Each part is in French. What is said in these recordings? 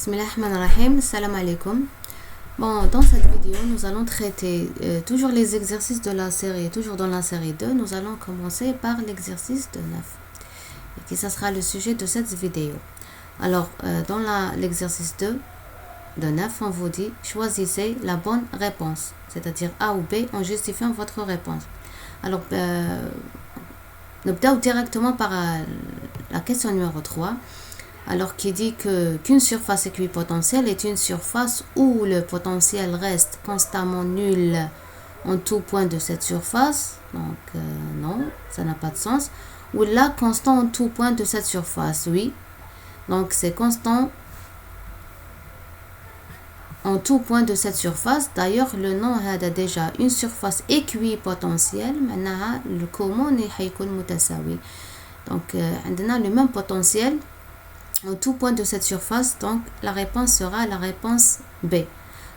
Bismillahirrahmanirrahim, salam alaikum. Bon, dans cette vidéo, nous allons traiter toujours les exercices de la série, toujours dans la série 2. Nous allons commencer par l'exercice de 9, et qui ça sera le sujet de cette vidéo. Alors, dans l'exercice 2 de 9, on vous dit choisissez la bonne réponse, c'est-à-dire A ou B en justifiant votre réponse. Alors, nous partons directement par la question numéro 3. Alors, qui dit qu'une surface équipotentielle est une surface où le potentiel reste constamment nul en tout point de cette surface. Donc, non, ça n'a pas de sens. Ou là, constant en tout point de cette surface, oui. Donc, c'est constant en tout point de cette surface. D'ailleurs, le nom a déjà une surface équipotentielle. Maintenant, le commun est mutasawi. Donc, on a le même potentiel en tout point de cette surface, donc la réponse sera la réponse B.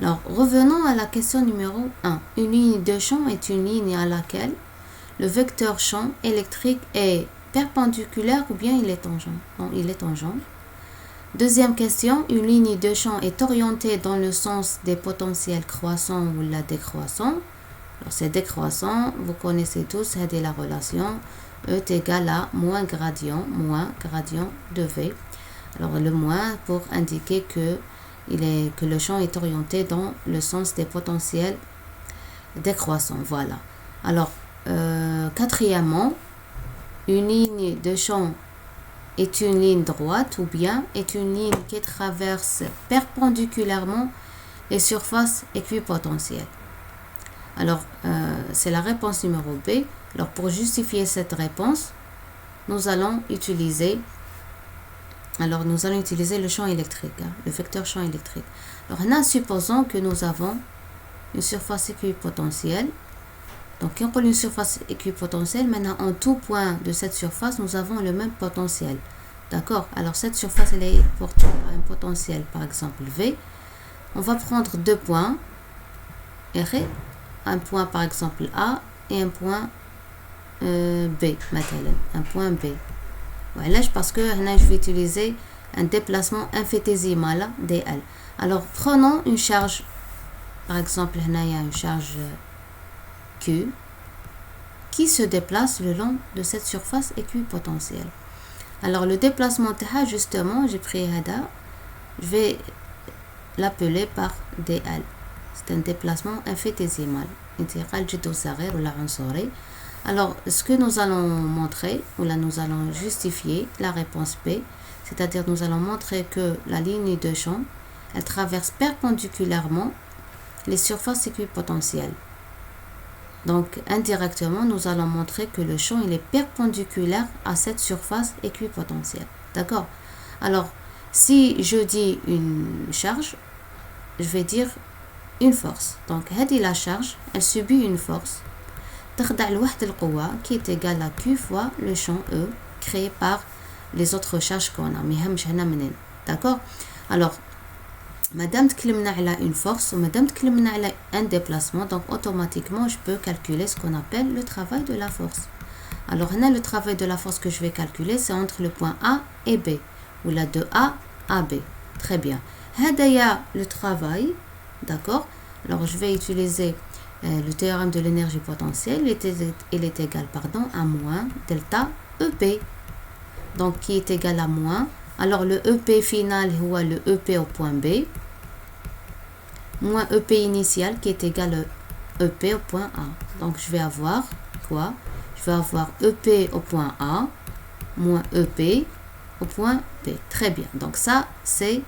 Alors, revenons à la question numéro 1. Une ligne de champ est une ligne à laquelle le vecteur champ électrique est perpendiculaire ou bien il est tangent. Donc, il est tangent. Deuxième question, une ligne de champ est orientée dans le sens des potentiels croissants ou la décroissant. Alors, c'est décroissant, vous connaissez tous, c'est la relation E est égal à moins gradient de V. Alors, le moins pour indiquer que le champ est orienté dans le sens des potentiels décroissants. Voilà. Alors, quatrièmement, une ligne de champ est une ligne droite ou bien est une ligne qui traverse perpendiculairement les surfaces équipotentielles. Alors, c'est la réponse numéro B. Alors, pour justifier cette réponse, nous allons utiliser le champ électrique, le vecteur champ électrique. Alors, là, supposons que nous avons une surface équipotentielle. Donc, quand on a une surface équipotentielle, maintenant, en tout point de cette surface, nous avons le même potentiel. D'accord? Alors, cette surface, elle est portée à un potentiel, par exemple, V. On va prendre deux points, R, un point, par exemple, A, et un point B, maintenant, un point B. Voilà, parce que là, je vais utiliser un déplacement infinitésimal dl. Alors, prenons une charge, par exemple, là, il y a une charge Q qui se déplace le long de cette surface équipotentielle. Alors, le déplacement TH, justement, j'ai pris Hada, je vais l'appeler par dl. C'est un déplacement infinitésimal, intégral jiddu saghir ou la ansori. Alors, ce que nous allons montrer, ou là nous allons justifier la réponse B, c'est-à-dire nous allons montrer que la ligne de champ, elle traverse perpendiculairement les surfaces équipotentielles. Donc, indirectement, nous allons montrer que le champ, il est perpendiculaire à cette surface équipotentielle. D'accord? Alors, si je dis une charge, je vais dire une force. Donc, la charge, elle subit une force qui est égal à Q fois le champ E créé par les autres charges qu'on a. D'accord? Alors, madame تكلمنا على une force ou madame تكلمنا على un déplacement, donc automatiquement je peux calculer ce qu'on appelle le travail de la force. Alors, on a le travail de la force que je vais calculer, c'est entre le point A et B, ou là de A à B. Très bien. هذا le travail, d'accord? Alors, je vais utiliser le théorème de l'énergie potentielle, il est égal à moins delta EP. Donc, qui est égal à moins. Alors, le EP final, est le EP au point B, moins EP initial, qui est égal à EP au point A. Donc, je vais avoir quoi? Je vais avoir EP au point A, moins EP au point B. Très bien. Donc, ça, c'est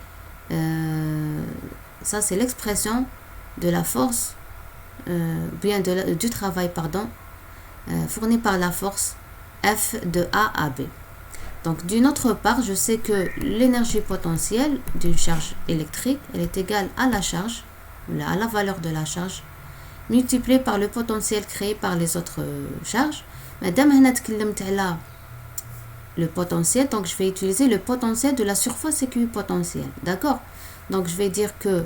l'expression de la force, du travail, fourni par la force F de A à B. Donc, d'une autre part, je sais que l'énergie potentielle d'une charge électrique, elle est égale à la charge, à la valeur de la charge, multipliée par le potentiel créé par les autres charges. Madame, le potentiel, donc je vais utiliser le potentiel de la surface équipotentielle. D'accord? Donc, je vais dire que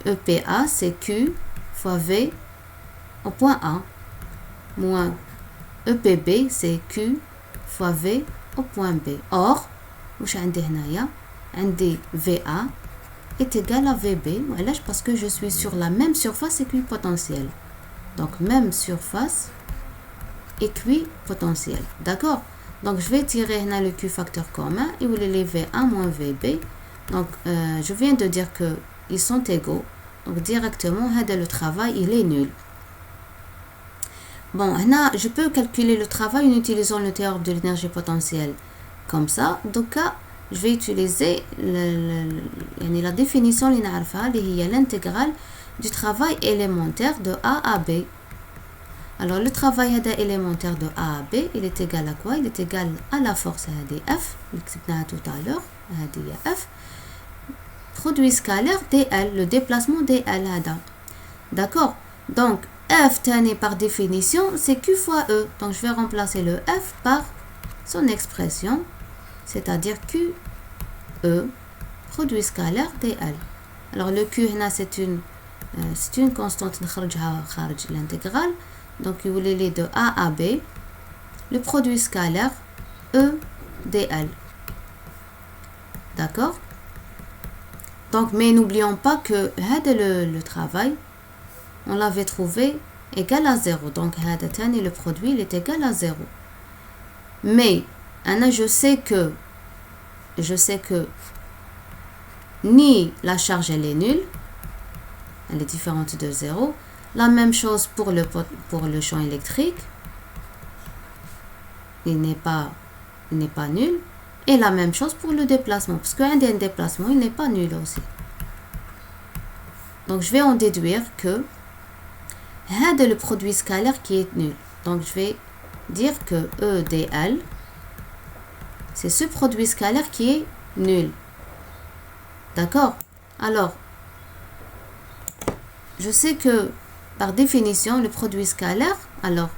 EPA, c'est Q fois V au point A, moins EPB, c'est Q fois V au point B. Or, واش عندي هنايا؟ عندي VA est égal à VB. Voilà, parce que je suis sur la même surface équipotentielle. Donc, même surface équipotentielle. D'accord? Donc, je vais tirer là le Q facteur commun et vous l'élever à moins VB. Donc, je viens de dire qu'ils sont égaux. Donc, directement, le travail, il est nul. Bon, là, je peux calculer le travail en utilisant le théorème de l'énergie potentielle. Comme ça, donc, je vais utiliser la définition qui est l'intégrale du travail élémentaire de A à B. Alors, le travail élémentaire de A à B, il est égal à quoi? Il est égal à la force F, tout à l'heure, F, produit scalaire dl, le déplacement dl. D'accord? Donc, F par définition, c'est Q fois E. Donc, je vais remplacer le F par son expression, c'est-à-dire Q, E, produit scalaire dl. Alors, le Q, c'est une constante de l'intégrale. Donc, il voulait les de A à B, le produit scalaire E dl. D'accord? Donc, mais n'oublions pas que le travail, on l'avait trouvé égal à 0. Donc, le produit il est égal à 0. Mais, je sais que ni la charge elle est nulle, elle est différente de 0. La même chose pour le champ électrique, il n'est pas nul. Et la même chose pour le déplacement, parce qu'un déplacement, il n'est pas nul aussi. Donc, je vais en déduire que c'est le produit scalaire qui est nul. Donc, je vais dire que E dl, c'est ce produit scalaire qui est nul. D'accord? Alors, je sais que, par définition, le produit scalaire, alors,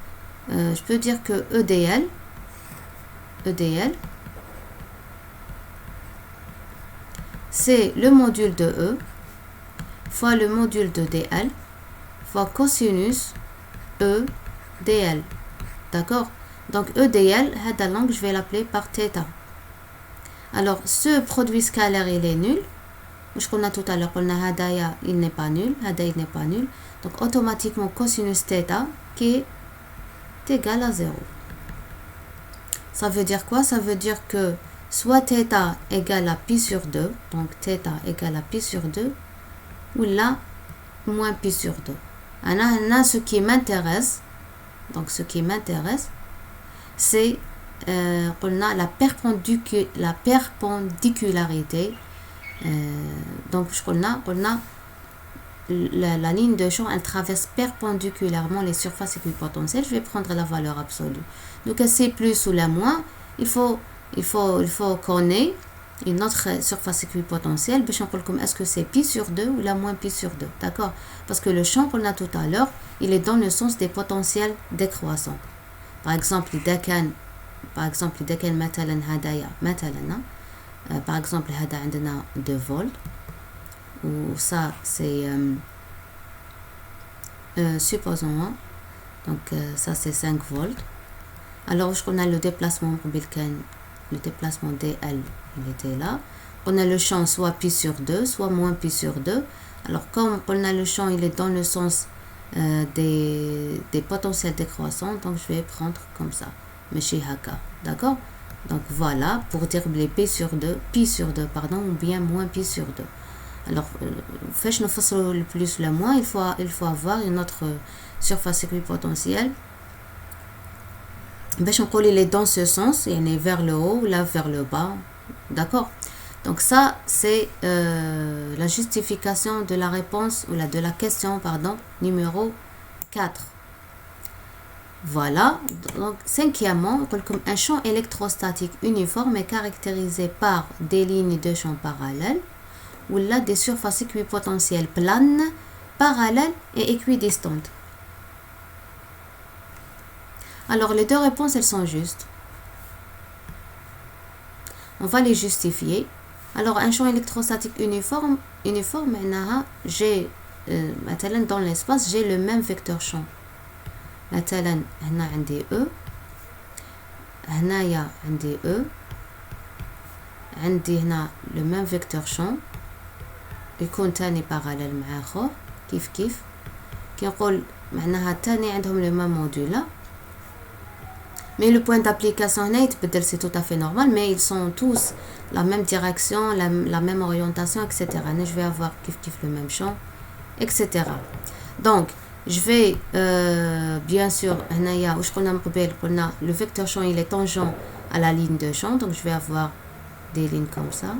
je peux dire que E dl, c'est le module de E fois le module de dl fois cosinus E dl. D'accord? Donc E dl, je vais l'appeler par θ. Alors, ce produit scalaire, il est nul. Je qu'on a tout à l'heure, il n'est pas nul. Il n'est pas nul. Donc, automatiquement, cosinus θ qui est égal à 0. Ça veut dire quoi? Ça veut dire que soit θ égale à pi sur 2, donc θ égale à pi sur 2, ou là, moins pi sur 2. Alors, ce qui m'intéresse, c'est la perpendicularité. Donc, on a la ligne de champ, elle traverse perpendiculairement les surfaces équipotentielles. Je vais prendre la valeur absolue. Donc, c'est plus ou la moins. Il faut qu'on ait une autre surface équipotentielle. Est-ce que c'est pi sur 2 ou la moins pi sur 2? D'accord? Parce que le champ qu'on a tout à l'heure, il est dans le sens des potentiels décroissants. Par exemple, par exemple, هذا 2 volts. Ou ça, c'est supposons, donc ça c'est 5 volts. Alors, on a le déplacement dl, il était là. On a le champ soit pi sur 2, soit moins pi sur 2. Alors, comme on a le champ, il est dans le sens des potentiels décroissants, donc je vais prendre comme ça. D'accord? Donc, voilà, pour dire les pi sur 2, ou bien moins pi sur 2. Alors, le plus le moins, il faut avoir une autre surface équipotentielle. Il est dans ce sens, il est vers le haut, là vers le bas. D'accord? Donc ça, c'est la justification de la réponse, ou de la question, numéro 4. Voilà. Donc, cinquièmement, comme un champ électrostatique uniforme est caractérisé par des lignes de champ parallèles, ou là des surfaces équipotentielles planes, parallèles et équidistantes. Alors, les deux réponses, elles sont justes. On va les justifier. Alors, un champ électrostatique uniforme, j'ai, dans l'espace, j'ai le même vecteur champ. مثلا هنا عندي E, هنايا عندي E, عندي هنا le même vecteur champ, يكون تاني باراليل مع خوه كيف كي نقول معناها تاني عندهم لو ميم مودولا. Mais le point d'application c'est tout à fait normal, mais ils sont tous la même direction, la même orientation, etc. Je vais avoir le même champ, etc. Donc, je vais, bien sûr, le vecteur champ il est tangent à la ligne de champ, donc je vais avoir des lignes comme ça.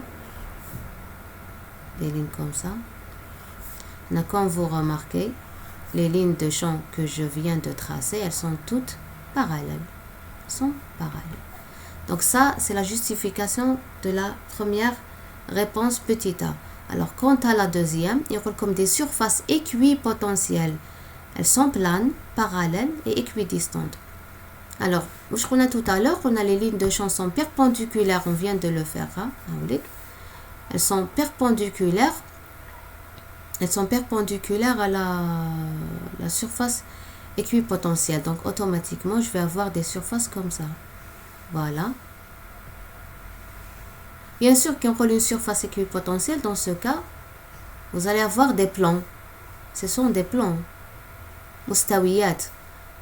Des lignes comme ça. Comme vous remarquez, les lignes de champ que je viens de tracer, elles sont toutes parallèles. Donc ça, c'est la justification de la première réponse petit a. Alors, quant à la deuxième, il y a comme des surfaces équipotentielles. Elles sont planes, parallèles et équidistantes. Alors, on a tout à l'heure, on a les lignes de champ sont perpendiculaires, on vient de le faire. Hein? Elles sont perpendiculaires. Elles sont perpendiculaires à la surface équipotentielle. Donc, automatiquement, je vais avoir des surfaces comme ça. Voilà. Bien sûr, quand on a une surface équipotentielle, dans ce cas, vous allez avoir des plans. Ce sont des plans. Mustawiyat.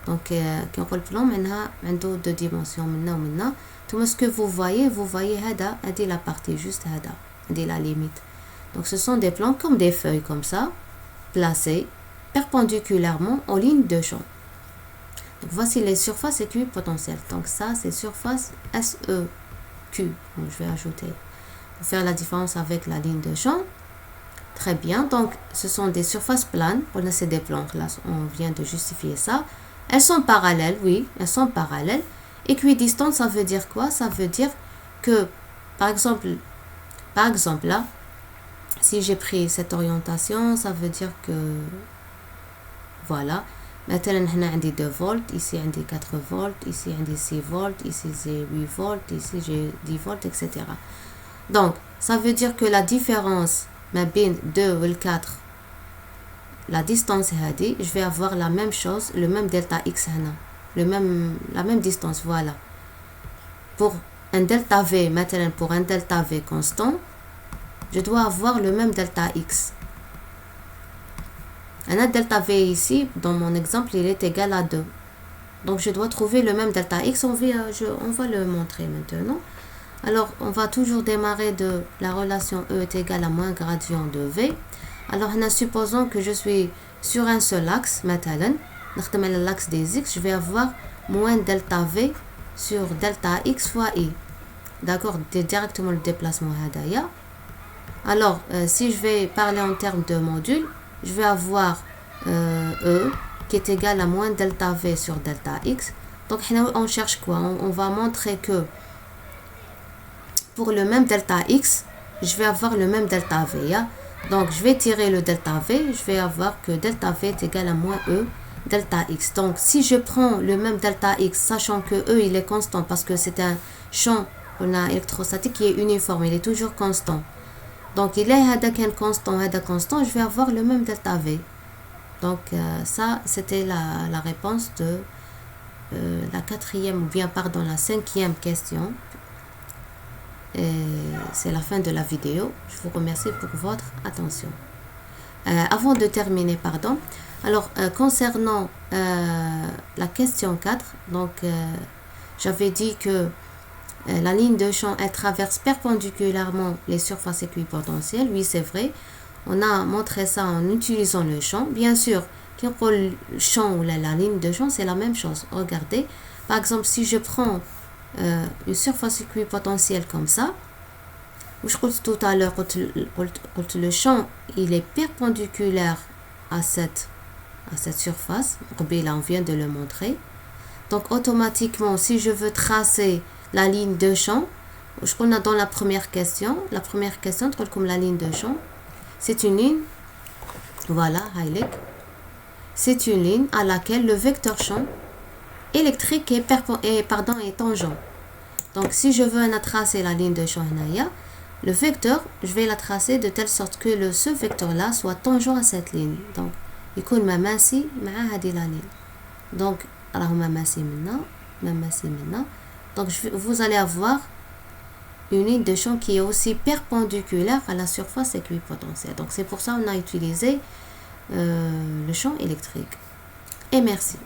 Donc, quand on a le plan, maintenant, on a deux dimensions. Maintenant. Tout ce que vous voyez, hada, la partie juste hada, la limite. Donc, ce sont des plans comme des feuilles, comme ça, placés perpendiculairement aux lignes de champ. Donc, voici les surfaces équipotentielles. Donc, ça, c'est surface SEQ. Donc, je vais ajouter, pour faire la différence avec la ligne de champ. Très bien. Donc, ce sont des surfaces planes. On a ces des plans. Là, on vient de justifier ça. Elles sont parallèles, oui, elles sont parallèles. Équidistantes, ça veut dire quoi? Ça veut dire que, par exemple, là, si j'ai pris cette orientation, ça veut dire que voilà. Maintenant, on a 2 volts, ici on a 4 volts, ici on a 6 volts, ici j'ai 8 volts, ici j'ai 10 volts, etc. Donc, ça veut dire que la différence entre 2 et 4, la distance est je vais avoir la même chose, le même delta x, la même distance, voilà. Pour un delta V, maintenant pour un delta V constant, je dois avoir le même delta x. Un delta V ici, dans mon exemple, il est égal à 2. Donc, je dois trouver le même delta x. On va le montrer maintenant. Alors, on va toujours démarrer de la relation E est égale à moins gradient de V. Alors, supposons que je suis sur un seul axe, maintenant, l'axe des x, je vais avoir moins delta V sur delta x fois I. D'accord, directement le déplacement hadaya. Alors, si je vais parler en termes de module, je vais avoir E qui est égal à moins delta V sur delta x. Donc, on cherche quoi? On va montrer que pour le même delta x, je vais avoir le même delta V. Yeah? Donc, je vais tirer le delta V, je vais avoir que delta V est égal à moins E delta x. Donc, si je prends le même delta x, sachant que E il est constant parce que c'est un champ électrostatique qui est uniforme, il est toujours constant. Donc, il est constant, je vais avoir le même delta V. Donc, ça, c'était la réponse de la quatrième, ou bien, pardon, la cinquième question. C'est la fin de la vidéo. Je vous remercie pour votre attention. Avant de terminer, pardon. Alors, concernant la question 4, donc, j'avais dit que la ligne de champ, elle traverse perpendiculairement les surfaces équipotentielles. Oui, c'est vrai. On a montré ça en utilisant le champ. Bien sûr, quand le champ ou la ligne de champ, c'est la même chose. Regardez. Par exemple, si je prends une surface équipotentielle comme ça, je vous tout à l'heure, le champ, il est perpendiculaire à cette surface. Là, on vient de le montrer. Donc, automatiquement, si je veux tracer la ligne de champ, je qu'on a dans la première question, comme la ligne de champ, c'est une ligne, voilà, c'est une ligne à laquelle le vecteur champ électrique est tangent. Donc, si je veux tracer la ligne de champ, le vecteur, je vais la tracer de telle sorte que ce vecteur-là soit tangent à cette ligne. Donc, il y a مماسي مع هذه la ligne. Donc, alors مماسي maintenant. Donc, vous allez avoir une ligne de champ qui est aussi perpendiculaire à la surface équipotentielle. Donc c'est pour ça qu'on a utilisé le champ électrique. Et merci.